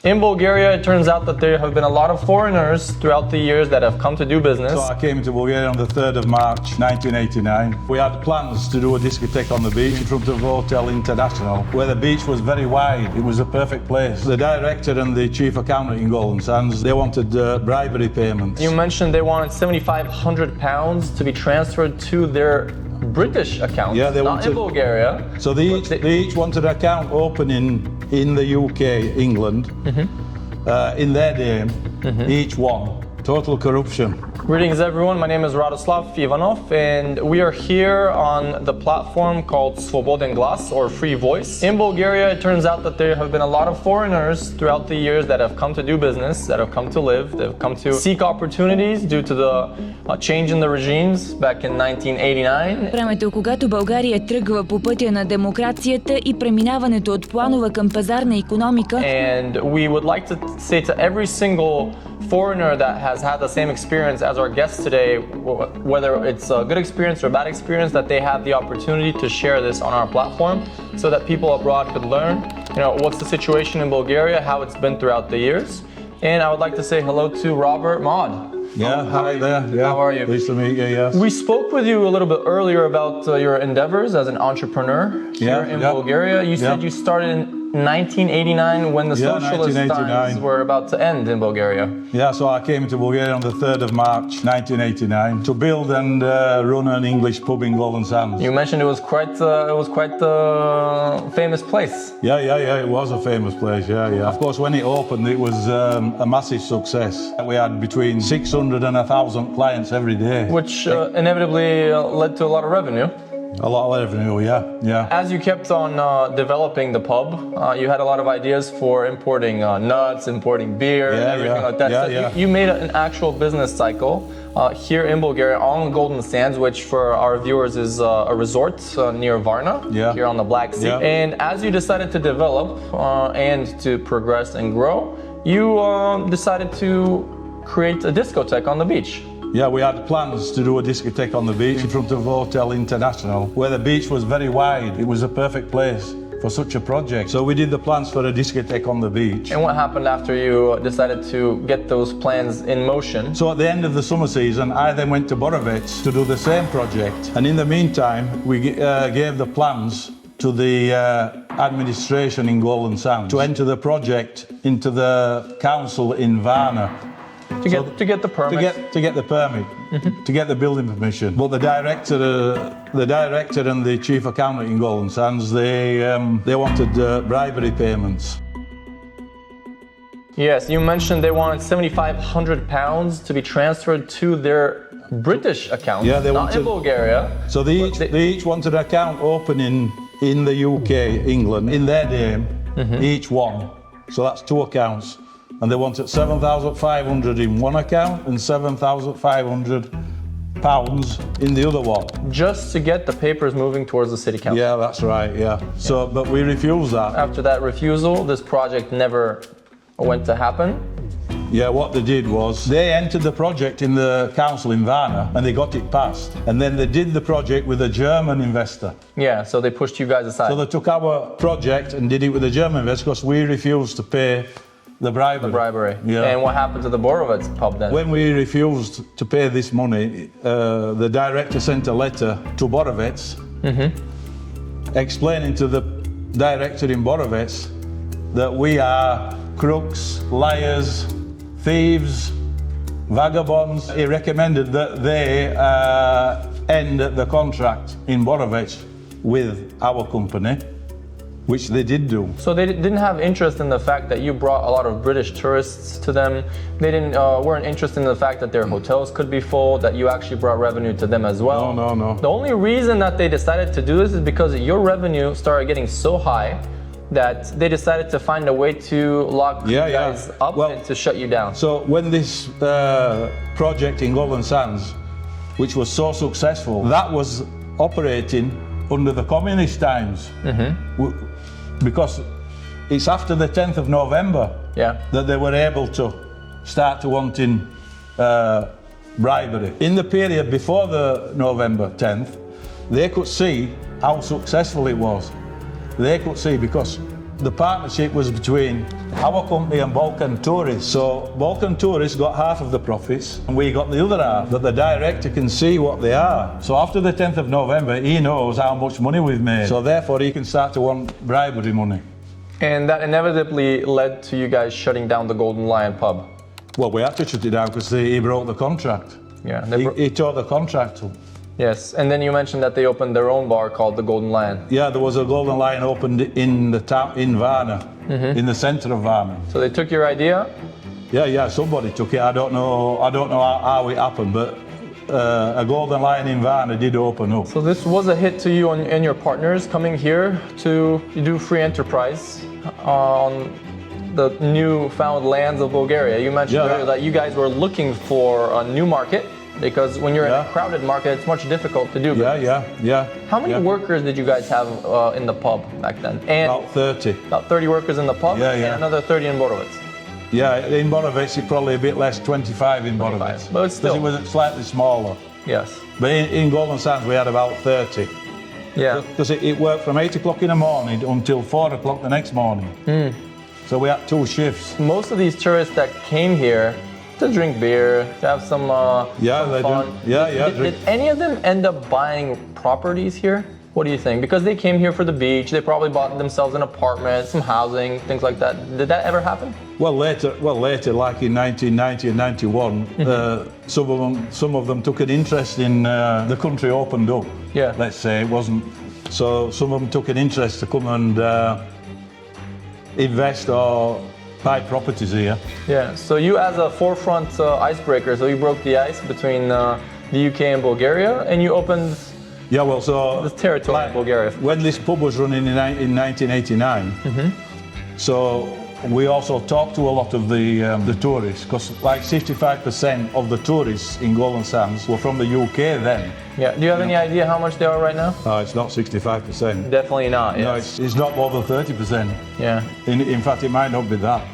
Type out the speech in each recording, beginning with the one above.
In Bulgaria, it turns out that there have been a lot of foreigners throughout the years that have come to do business. So I came to Bulgaria on the 3rd of March 1989. We had plans to do a discotheque on the beach in front of Hotel International, where the beach was very wide. It was a perfect place. The director and the chief accountant in Golden Sands, they wanted bribery payments. You mentioned they wanted £7,500 to be transferred to their British account, Yeah, they not wanted, in Bulgaria. So they each wanted an account opening in the UK, England, in their name, each one. Total corruption. Greetings everyone, my name is Radoslav Ivanov and we are here on the platform called Svoboden Glas or Free Voice. In Bulgaria, it turns out that there have been a lot of foreigners throughout the years that have come to do business, that have come to live, that have come to seek opportunities due to the change in the regimes back in 1989. Времето, когато България тръгва по пътя на демокрацията и преминаването от планова към пазарна икономика. And we would like to say to every single foreigner that has had the same experience as our guest today, whether it's a good experience or a bad experience, that they have the opportunity to share this on our platform so that people abroad could learn, what's the situation in Bulgaria, how it's been throughout the years. And I would like to say hello to Robert Maude. Yeah, hi there. Yeah. How are you? Pleased to meet you, yes. We spoke with you a little bit earlier about your endeavors as an entrepreneur here in Bulgaria. You said you started in 1989 when the socialist times were about to end in Bulgaria. Yeah, so I came to Bulgaria on the 3rd of March 1989 to build and run an English pub in Golden Sands. You mentioned it was quite the famous place. Yeah, it was a famous place, yeah. Of course, when it opened, it was a massive success. We had between 600 and 1,000 clients every day. Which inevitably led to a lot of revenue. A lot of revenue, yeah. As you kept on developing the pub, you had a lot of ideas for importing nuts, importing beer, and everything like that. You made an actual business cycle here in Bulgaria on Golden Sands, which for our viewers is a resort near Varna, here on the Black Sea. And as you decided to develop and to progress and grow, you decided to create a discotheque on the beach. Yeah, we had plans to do a discotheque on the beach in front of Hotel International, where the beach was very wide. It was a perfect place for such a project. So we did the plans for a discotheque on the beach. And what happened after you decided to get those plans in motion? So at the end of the summer season, I then went to Borovets to do the same project. And in the meantime, we gave the plans to the administration in Golden Sands to enter the project into the council in Varna. To get the permit. To get the permit, to get the building permission. But the director and the chief accountant in Golden Sands, they wanted bribery payments. Yes, you mentioned they wanted £7,500 to be transferred to their British account, not in Bulgaria. So they each wanted an account opening in the UK, England, in their name, each one. So that's two accounts. And they wanted £7,500 in one account and £7,500 in the other one. Just to get the papers moving towards the city council. Yeah, that's right, So, but we refused that. After that refusal, this project never went to happen. Yeah, what they did was they entered the project in the council in Varna and they got it passed. And then they did the project with a German investor. Yeah, so they pushed you guys aside. So they took our project and did it with a German investor because we refused to pay the bribery. Yeah. And what happened to the Borovets pub then? When we refused to pay this money, the director sent a letter to Borovets explaining to the director in Borovets that we are crooks, liars, thieves, vagabonds. He recommended that they end the contract in Borovets with our company, which they did do. So they didn't have interest in the fact that you brought a lot of British tourists to them. They weren't interested in the fact that their hotels could be full, that you actually brought revenue to them as well. No. The only reason that they decided to do this is because your revenue started getting so high that they decided to find a way to lock you guys up and to shut you down. So when this project in Golden Sands, which was so successful, that was operating under the communist times. Because it's after the 10th of November that they were able to start to wanting bribery. In the period before the November 10th, they could see how successful it was. They could see because the partnership was between our company and Balkan Tourists. So Balkan Tourists got half of the profits and we got the other half, that the director can see what they are. So after the 10th of November, he knows how much money we've made. So therefore he can start to want bribery money. And that inevitably led to you guys shutting down the Golden Lion pub. Well, we had to shut it down because he broke the contract. Yeah, he tore the contract up. Yes, and then you mentioned that they opened their own bar called the Golden Lion. Yeah, there was a Golden Lion opened in the town, in Varna, in the centre of Varna. So they took your idea? Yeah, somebody took it. I don't know how it happened, but a Golden Lion in Varna did open up. So this was a hit to you and your partners coming here to do free enterprise on the newfound lands of Bulgaria. You mentioned earlier that you guys were looking for a new market, because when you're in a crowded market, it's much difficult to do business. Yeah. How many workers did you guys have in the pub back then? And about 30. About 30 workers in the pub and another 30 in Borovets. Yeah, in Borovets it's probably a bit less, 25 in Borovets. But it's still... Because it was slightly smaller. Yes. But in Golden Sands we had about 30. Yeah. Because it worked from 8 o'clock in the morning until 4 o'clock the next morning. So we had 2 shifts. Most of these tourists that came here to drink beer, to have some fun. Did any of them end up buying properties here? What do you think? Because they came here for the beach, they probably bought themselves an apartment, some housing, things like that. Did that ever happen? Well, later, like in 1990 and 91, some of them took an interest in the country opened up. Yeah. Let's say it wasn't. So some of them took an interest to come and invest or buy properties here. Yeah, so you as a forefront icebreaker, so you broke the ice between the UK and Bulgaria, and you opened this territory in Bulgaria. When this pub was running in 1989, so we also talked to a lot of the tourists, because like 65% of the tourists in Golden Sands were from the UK then. Yeah, do you have any idea how much they are right now? It's not 65%. Definitely not, yes. No, it's not more than 30%. Yeah. In fact, it might not be that.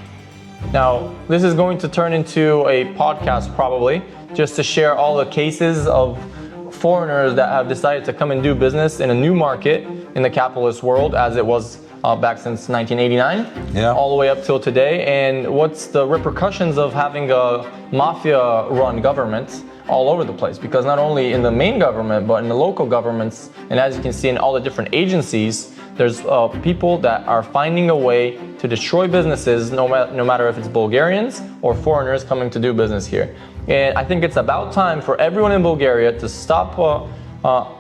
Now, this is going to turn into a podcast probably, just to share all the cases of foreigners that have decided to come and do business in a new market in the capitalist world, as it was back since 1989, all the way up till today, and what's the repercussions of having a mafia-run government all over the place, because not only in the main government, but in the local governments, and as you can see in all the different agencies, there's people that are finding a way to destroy businesses, no matter if it's Bulgarians or foreigners coming to do business here. And I think it's about time for everyone in Bulgaria to stop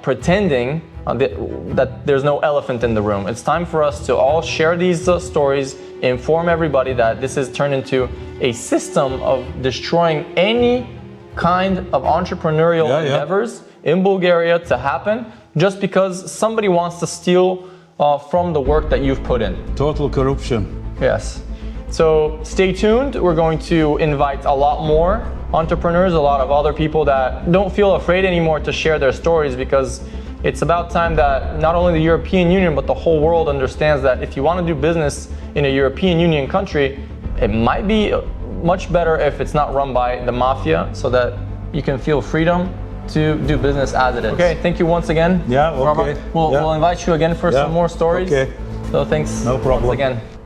pretending that there's no elephant in the room. It's time for us to all share these stories, inform everybody that this has turned into a system of destroying any kind of entrepreneurial endeavors in Bulgaria to happen just because somebody wants to steal from the work that you've put in. Total corruption. Yes. So stay tuned. We're going to invite a lot more entrepreneurs, a lot of other people that don't feel afraid anymore to share their stories, because it's about time that not only the European Union but the whole world understands that if you want to do business in a European Union country, it might be much better if it's not run by the mafia, so that you can feel freedom to do business as it is. Okay, thank you once again. Yeah, okay. Robert. We'll invite you again for some more stories. Okay. So thanks No problem. once again.